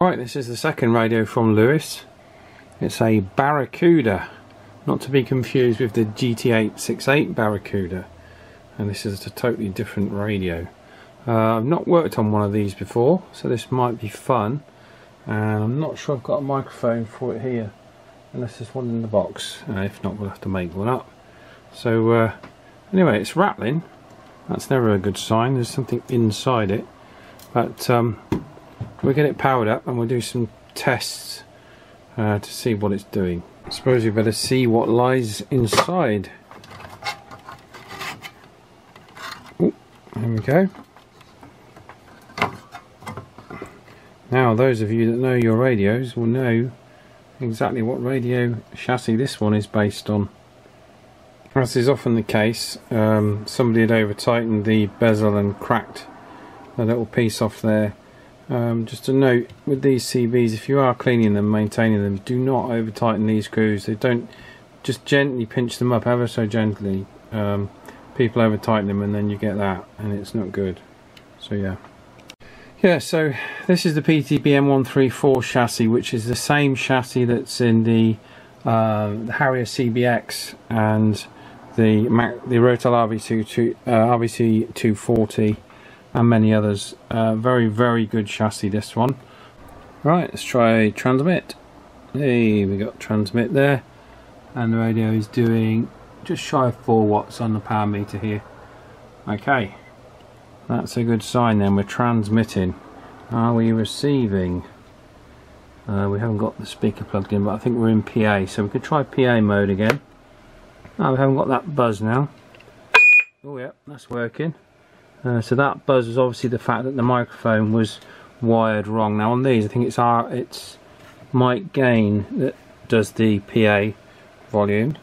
Right, this is the second radio from Lewis. It's a Barracuda, not to be confused with the GT868 Barracuda, and this is a totally different radio. I've not worked on one of these before, so this might be fun, and I'm not sure I've got a microphone for it here, unless there's one in the box. If not, we'll have to make one up. So anyway, it's rattling. That's never a good sign. There's something inside it, but we'll get it powered up and we'll do some tests to see what it's doing. I suppose we better see what lies inside. Oh, there we go. Now those of you that know your radios will know exactly what radio chassis this one is based on. As is often the case, somebody had over tightened the bezel and cracked a little piece off there. Just a note with these CBs, if you are cleaning them, maintaining them, do not over tighten these screws. They don't, just gently pinch them up ever so gently. People over tighten them and then you get that, and it's not good. So yeah, so this is the PTB M134 chassis, which is the same chassis that's in the Harrier CBX and the Rotel RVC 240 and many others. Very good chassis, this one. Right, let's try transmit. Hey, we got transmit there, and the radio is doing just shy of 4 watts on the power meter here. Okay, that's a good sign then. We're transmitting. Are we receiving? We haven't got the speaker plugged in, but I think we're in PA, so we could try PA mode again. No, we haven't got that buzz now. Oh yeah, that's working. So that buzz was obviously the fact that the microphone was wired wrong. Now on these, I think it's mic gain that does the PA volume.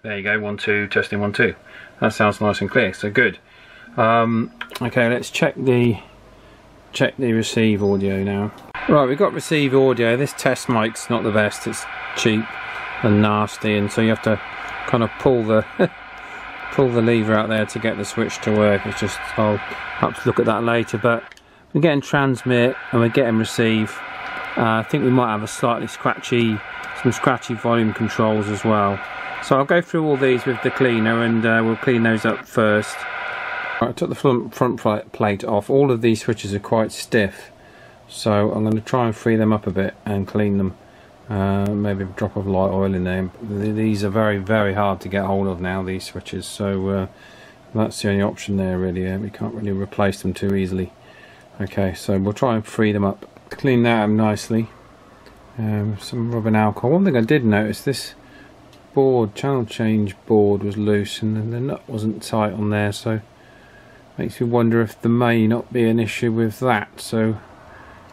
There you go, 1 2, testing 1 2. That sounds nice and clear, so good. Okay, let's check the receive audio now. Right, we've got receive audio. This test mic's not the best. It's cheap and nasty, and so you have to kind of pull the lever out there to get the switch to work. It's just, I'll have to look at that later, but we're getting transmit and we're getting receive. I think we might have some scratchy volume controls as well. So I'll go through all these with the cleaner, and we'll clean those up first. Right, I took the front plate off. All of these switches are quite stiff, so I'm going to try and free them up a bit and clean them. Maybe a drop of light oil in there. These are very hard to get hold of now, these switches, so that's the only option there really. We can't really replace them too easily. Okay, so we'll try and free them up. Clean that up nicely. Some rubbing alcohol. One thing I did notice, this board, channel change board, was loose and the nut wasn't tight on there, so makes me wonder if there may not be an issue with that. So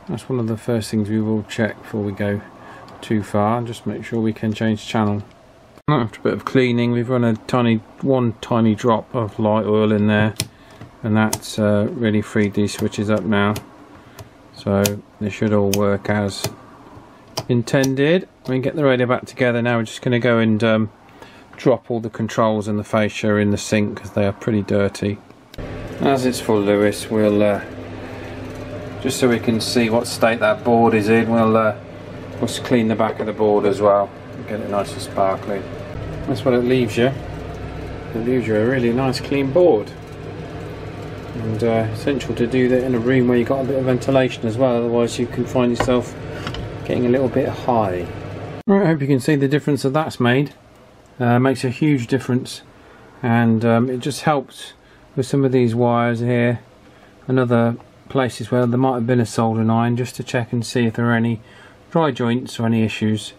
that's one of the first things we will check before we go too far, and just make sure we can change channel. After a bit of cleaning, we've run one tiny drop of light oil in there, and that's really freed these switches up now, so they should all work as intended. We can get the radio back together now. We're just going to go and drop all the controls and the fascia in the sink because they are pretty dirty. As it's for Lewis, we'll just so we can see what state that board is in, we'll clean the back of the board as well and get it nice and sparkly. That's what it leaves you. It leaves you a really nice clean board, and essential to do that in a room where you've got a bit of ventilation as well, otherwise you can find yourself getting a little bit high. Right, I hope you can see the difference that that's made. Makes a huge difference, and it just helps with some of these wires here and other places where there might have been a soldering iron, just to check and see if there are any dry joints or any issues.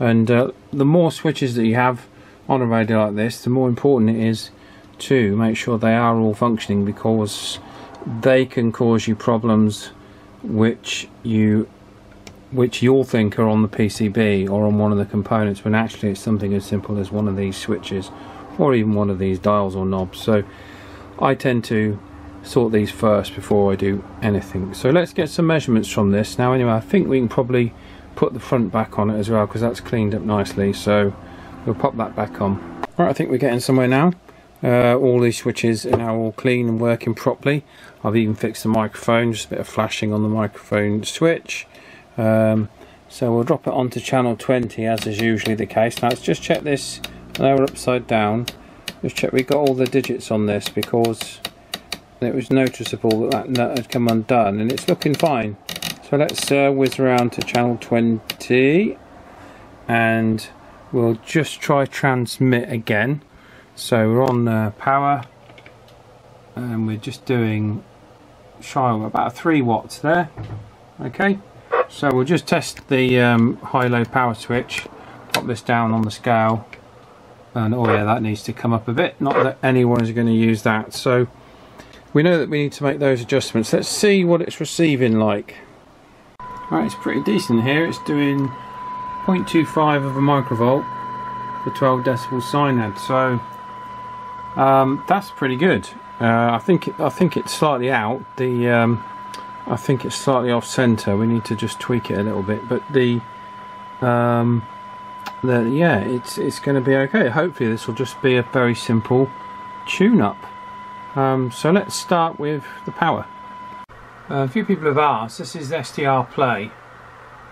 And the more switches that you have on a radio like this, the more important it is to make sure they are all functioning, because they can cause you problems which you'll think are on the PCB or on one of the components, when actually it's something as simple as one of these switches or even one of these dials or knobs. So I tend to sort these first before I do anything. So let's get some measurements from this now. Anyway, I think we can probably put the front back on it as well, because that's cleaned up nicely, so we'll pop that back on. Right, I think we're getting somewhere now. All these switches are now all clean and working properly. I've even fixed the microphone, just a bit of flashing on the microphone switch, So we'll drop it onto channel 20 as is usually the case. Now let's just check this. Now we're upside down. Just check we got all the digits on this, because it was noticeable that nut had come undone, and it's looking fine. So let's whiz around to channel 20 and we'll just try transmit again. So we're on power, and we're just doing shy of about 3 watts there. Okay, so we'll just test the high-low power switch. Pop this down on the scale, and oh yeah, that needs to come up a bit. Not that anyone is going to use that, so we know that we need to make those adjustments. Let's see what it's receiving like. Alright, it's pretty decent here. It's doing 0.25 of a microvolt for 12 decibel synad, so that's pretty good. I think it's slightly out. I think it's slightly off center. We need to just tweak it a little bit, but yeah, it's going to be okay. Hopefully this will just be a very simple tune-up. So let's start with the power. A few people have asked. This is SDR Play.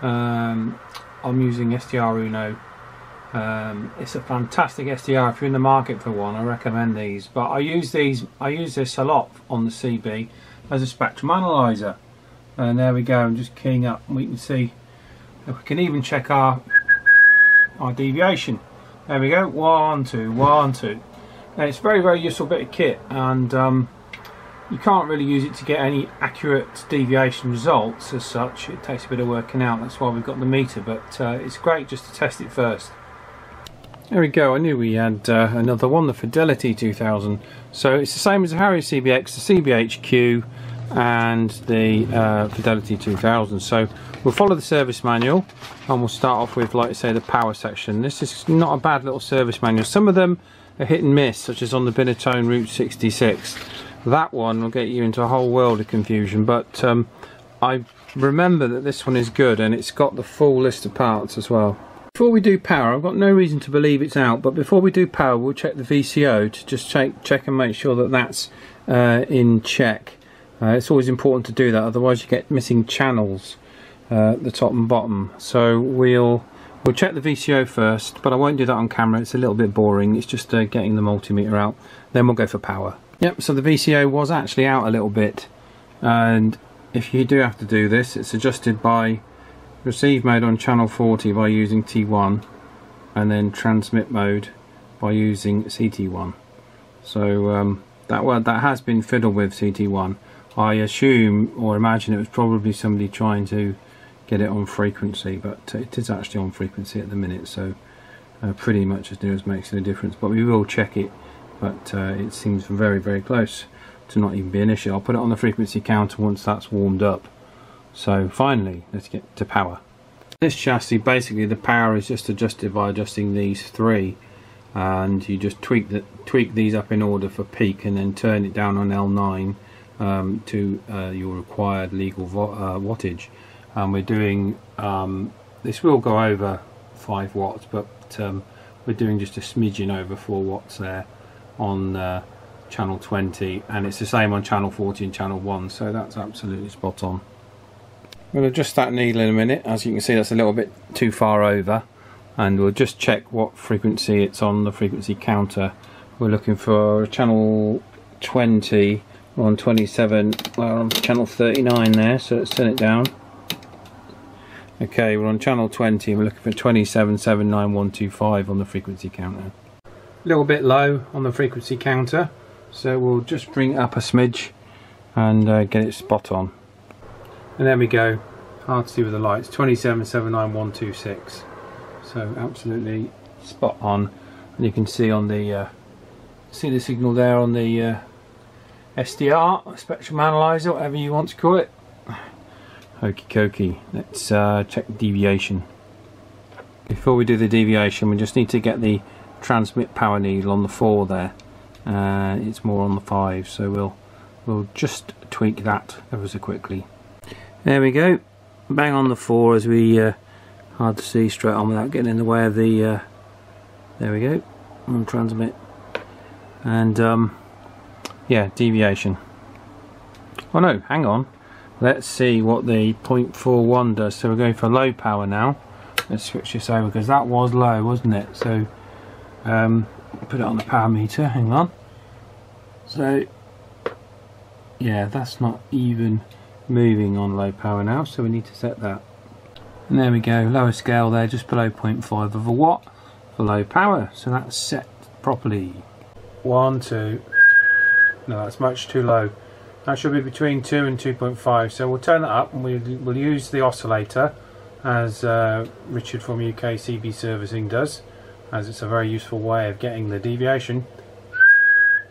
I'm using SDR Uno. It's a fantastic SDR. If you're in the market for one, I recommend these. But I use this a lot on the CB as a spectrum analyzer. And there we go. I'm just keying up. We can see. We can even check our deviation. There we go. 1, 2, 1, 2. And it's a very useful bit of kit, and you can't really use it to get any accurate deviation results as such. It takes a bit of working out. That's why we've got the meter, but it's great just to test it first. There we go. I knew we had another one, the Fidelity 2000. So it's the same as the Harrier CBX, the CBHQ, and the Fidelity 2000. So we'll follow the service manual, and we'll start off with, like I say, the power section. This is not a bad little service manual. Some of them are hit and miss, such as on the Binatone Route 66. That one will get you into a whole world of confusion, but I remember that this one is good, and it's got the full list of parts as well. Before we do power, I've got no reason to believe it's out, but before we do power, we'll check the VCO to just check and make sure that that's in check. It's always important to do that, otherwise you get missing channels at the top and bottom. So we'll check the VCO first, but I won't do that on camera. It's a little bit boring. It's just getting the multimeter out. Then we'll go for power. Yep, so the VCO was actually out a little bit, and if you do have to do this, it's adjusted by receive mode on channel 40 by using T1, and then transmit mode by using CT1. So that has been fiddled with, CT1. I assume or imagine it was probably somebody trying to get it on frequency, but it is actually on frequency at the minute, so pretty much as near as makes no difference. But we will check it, but it seems very close to not even be an issue. I'll put it on the frequency counter once that's warmed up. So finally, let's get to power. This chassis, basically the power is just adjusted by adjusting these 3, and you just tweak these up in order for peak, and then turn it down on L9 to your required legal wattage. And we're doing this will go over 5 watts, but we're doing just a smidgen over 4 watts there on channel 20, and it's the same on channel 40 and channel 1, so that's absolutely spot on. We'll adjust that needle in a minute. As you can see, that's a little bit too far over, and we'll just check what frequency it's on the frequency counter. We're looking for channel 20. We're on 27, we're on channel 39 there, so let's turn it down. Okay, we're on channel 20, we're looking for 2779125 on the frequency counter. A little bit low on the frequency counter, so we'll just bring it up a smidge and get it spot on. And there we go, hard to see with the lights, 2779126. So absolutely spot on. And you can see on the signal there on the SDR, spectrum analyzer, whatever you want to call it. Okie dokie, let's check the deviation. Before we do the deviation, we just need to get the transmit power needle on the 4 there. It's more on the 5, so we'll just tweak that ever so quickly. There we go, bang on the 4 as we hard to see straight on without getting in the way of the there we go, on transmit. And yeah, deviation. Oh no, hang on, let's see what the 0.41 does. So we're going for low power now. Let's switch this over because that was low, wasn't it? So put it on the power meter, hang on. So yeah, that's not even moving on low power now, so we need to set that. And there we go, lower scale there, just below 0.5 of a watt for low power. So that's set properly. 1, 2. No, that's much too low. That should be between 2 and 2.5. So we'll turn that up and we'll use the oscillator, as Richard from UK CB Servicing does, as it's a very useful way of getting the deviation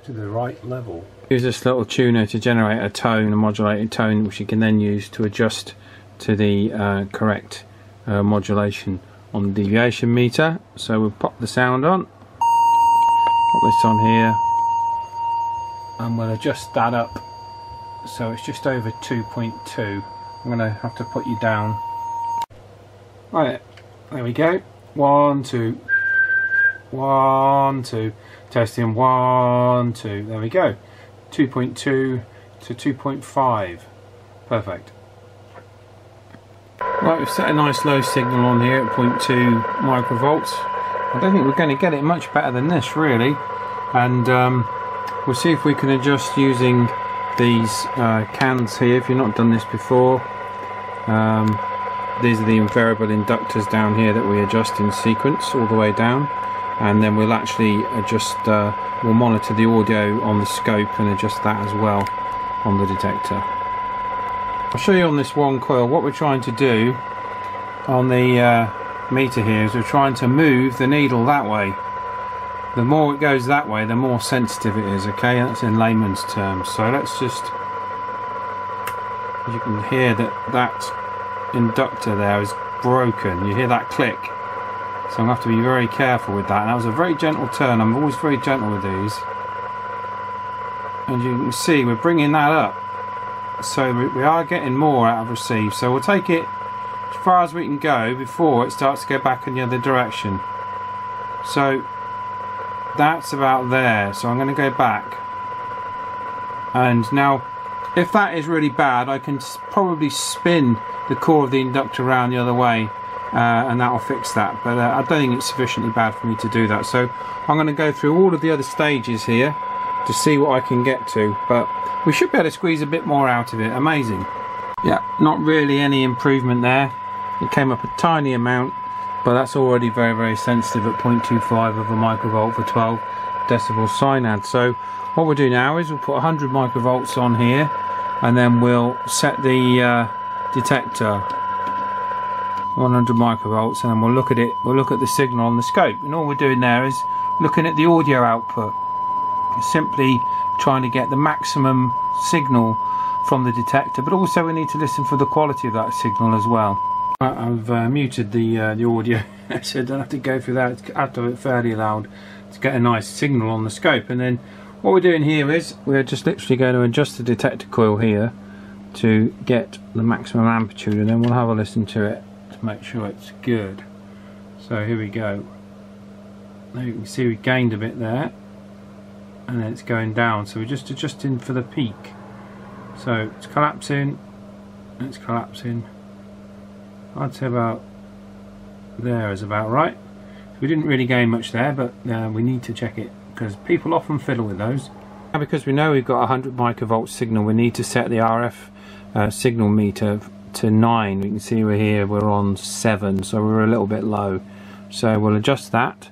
to the right level. Use this little tuner to generate a tone, a modulated tone, which you can then use to adjust to the correct modulation on the deviation meter. So we'll pop the sound on, pop this on here, and we'll adjust that up so it's just over 2.2. I'm going to have to put you down. Right, there we go. 1, 2. 1, 2. Testing 1, 2. There we go. 2.2 to 2.5. Perfect. Right, we've set a nice low signal on here at 0.2 microvolts. I don't think we're going to get it much better than this, really. And we'll see if we can adjust using these cans here. If you've not done this before, these are the invariable inductors down here that we adjust in sequence all the way down, and then we'll actually adjust, we'll monitor the audio on the scope and adjust that as well on the detector. I'll show you on this one coil what we're trying to do on the meter here is we're trying to move the needle that way. The more it goes that way, the more sensitive it is, okay? That's in layman's terms. So let's just, you can hear that inductor there is broken. You hear that click. So I'm going to have to be very careful with that. And that was a very gentle turn. I'm always very gentle with these. And you can see we're bringing that up. So we are getting more out of receive. So we'll take it as far as we can go before it starts to go back in the other direction. So that's about there. So I'm going to go back. And now, if that is really bad, I can probably spin the core of the inductor around the other way. And that'll fix that, but I don't think it's sufficiently bad for me to do that. So I'm going to go through all of the other stages here to see what I can get to, but we should be able to squeeze a bit more out of it. Amazing. Yeah, not really any improvement there. It came up a tiny amount, but that's already very, very sensitive at 0.25 of a microvolt for 12 decibel synad. So what we'll do now is we'll put 100 microvolts on here, and then we'll set the detector 100 microvolts, and then we'll look at it. We'll look at the signal on the scope, and all we're doing there is looking at the audio output, simply trying to get the maximum signal from the detector, but also we need to listen for the quality of that signal as well. I've muted the audio, so I don't have to go through that. I have to have it fairly loud to get a nice signal on the scope. And then what we're doing here is we're just literally going to adjust the detector coil here to get the maximum amplitude, and then we'll have a listen to it to make sure it's good. So here we go. Now you can see we gained a bit there, and then it's going down, so we're just adjusting for the peak. So it's collapsing, and it's collapsing. I'd say about there is about right. So we didn't really gain much there, but we need to check it because people often fiddle with those. Now, because we know we've got a 100 microvolt signal, we need to set the RF signal meter to 9. We can see we're on 7, so we're a little bit low. So we'll adjust that,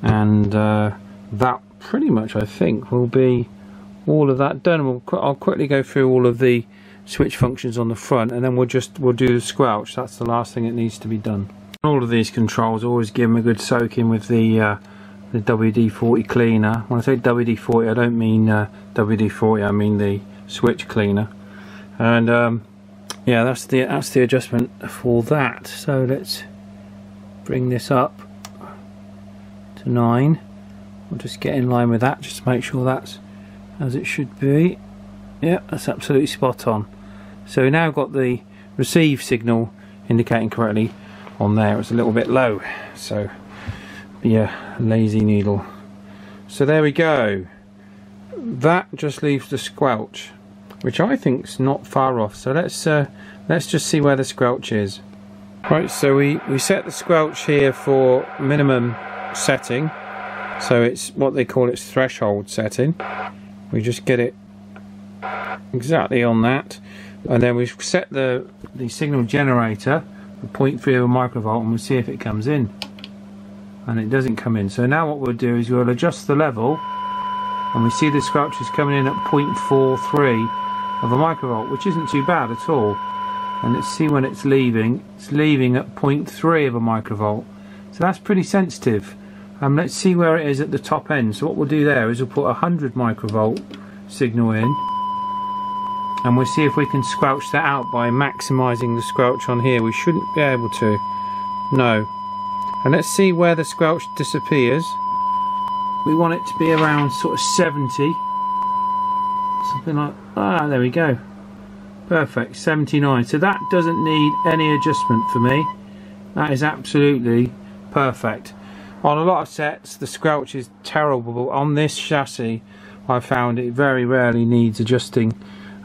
and that pretty much, I think, will be all of that done. I'll quickly go through all of the switch functions on the front, and then we'll do the squelch. That's the last thing that needs to be done. All of these controls, always give them a good soak in with the WD-40 cleaner. When I say WD-40, I don't mean WD-40, I mean the switch cleaner. And yeah, that's the adjustment for that. So let's bring this up to 9. We'll just get in line with that, just to make sure that's as it should be. Yeah, that's absolutely spot on. So we now got the receive signal indicating correctly on there. It's a little bit low, so yeah, lazy needle. So there we go. That just leaves the squelch. which I think's not far off. So let's just see where the squelch is. Right, so we set the squelch here for minimum setting, so it's what they call its threshold setting. We just get it exactly on that, and then we set the signal generator for 0.3 of a microvolt, and we'll see if it comes in. And it doesn't come in. So now what we'll do is we'll adjust the level, and we see the squelch is coming in at 0.43 of a microvolt, which isn't too bad at all. And let's see when it's leaving. It's leaving at 0.3 of a microvolt. So that's pretty sensitive. Let's see where it is at the top end. So what we'll do there is we'll put a 100 microvolt signal in, and we'll see if we can squelch that out by maximising the squelch on here. We shouldn't be able to. No. And let's see where the squelch disappears. We want it to be around sort of 70. Something like, there we go. Perfect, 79. So that doesn't need any adjustment for me. That is absolutely perfect. On a lot of sets the squelch is terrible, but on this chassis I found it very rarely needs adjusting.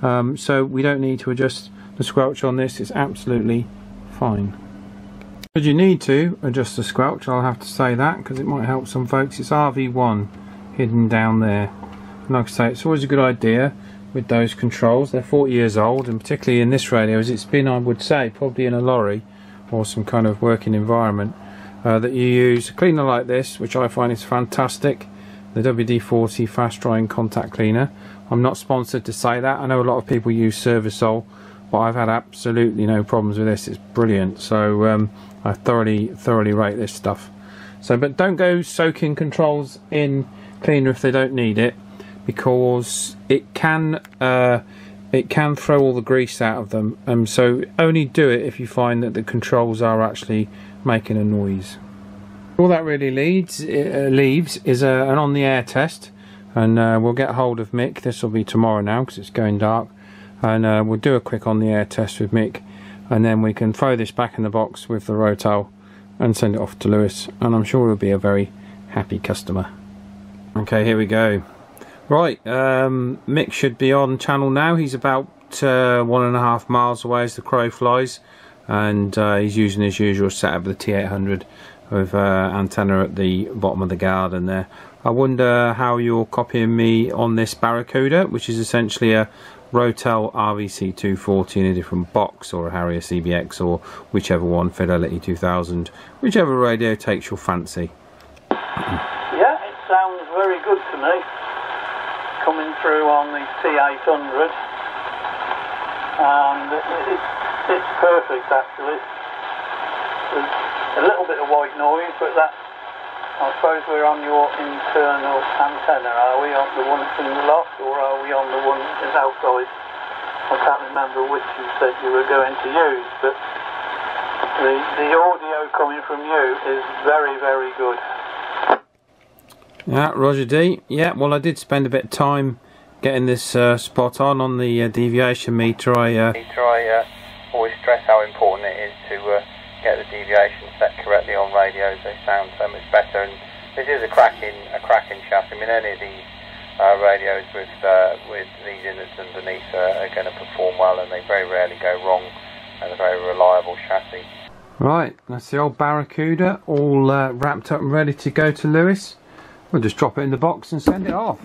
So we don't need to adjust the squelch on this, it's absolutely fine. But you need to adjust the squelch, I'll have to say that, because it might help some folks. It's RV1 hidden down there. And like I say, it's always a good idea with those controls. They're 40 years old, and particularly in this radio, as it's been, I would say, probably in a lorry or some kind of working environment, that you use a cleaner like this, which I find is fantastic, the WD-40 fast drying contact cleaner. I'm not sponsored to say that. I know a lot of people use Servicol, but I've had absolutely no problems with this. It's brilliant. So I thoroughly rate this stuff. So, but don't go soaking controls in cleaner if they don't need it, because it can throw all the grease out of them. So only do it if you find that the controls are actually making a noise. All that really leaves is an on the air test, and we'll get hold of Mick. This will be tomorrow now because it's going dark, and we'll do a quick on the air test with Mick, and then we can throw this back in the box with the Rotel and send it off to Lewis, and I'm sure he'll be a very happy customer. Okay, here we go. Right, Mick should be on channel now. He's about 1.5 miles away as the crow flies, and he's using his usual setup of the T800 with antenna at the bottom of the garden there. I wonder how you're copying me on this Barracuda, which is essentially a Rotel RVC 240 in a different box, or a Harrier CBX, or whichever one, Fidelity 2000, whichever radio takes your fancy. Yeah, it sounds very good to me, coming through on the T800, and it's perfect actually. There's a little bit of white noise, but that, I suppose we're on your internal antenna. Are we on the one from the loft, or are we on the one that's outside? I can't remember which you said you were going to use, but the audio coming from you is very, very good. Yeah, Roger D. Yeah, well, I did spend a bit of time getting this spot on the deviation meter. I always stress how important it is to get the deviation set correctly on radios. They sound so much better, and this is a cracking chassis. I mean, any of these radios with these innards underneath are going to perform well, and they very rarely go wrong. And a very reliable chassis. Right, that's the old Barracuda, all wrapped up and ready to go to Lewis. We'll just drop it in the box and send it off.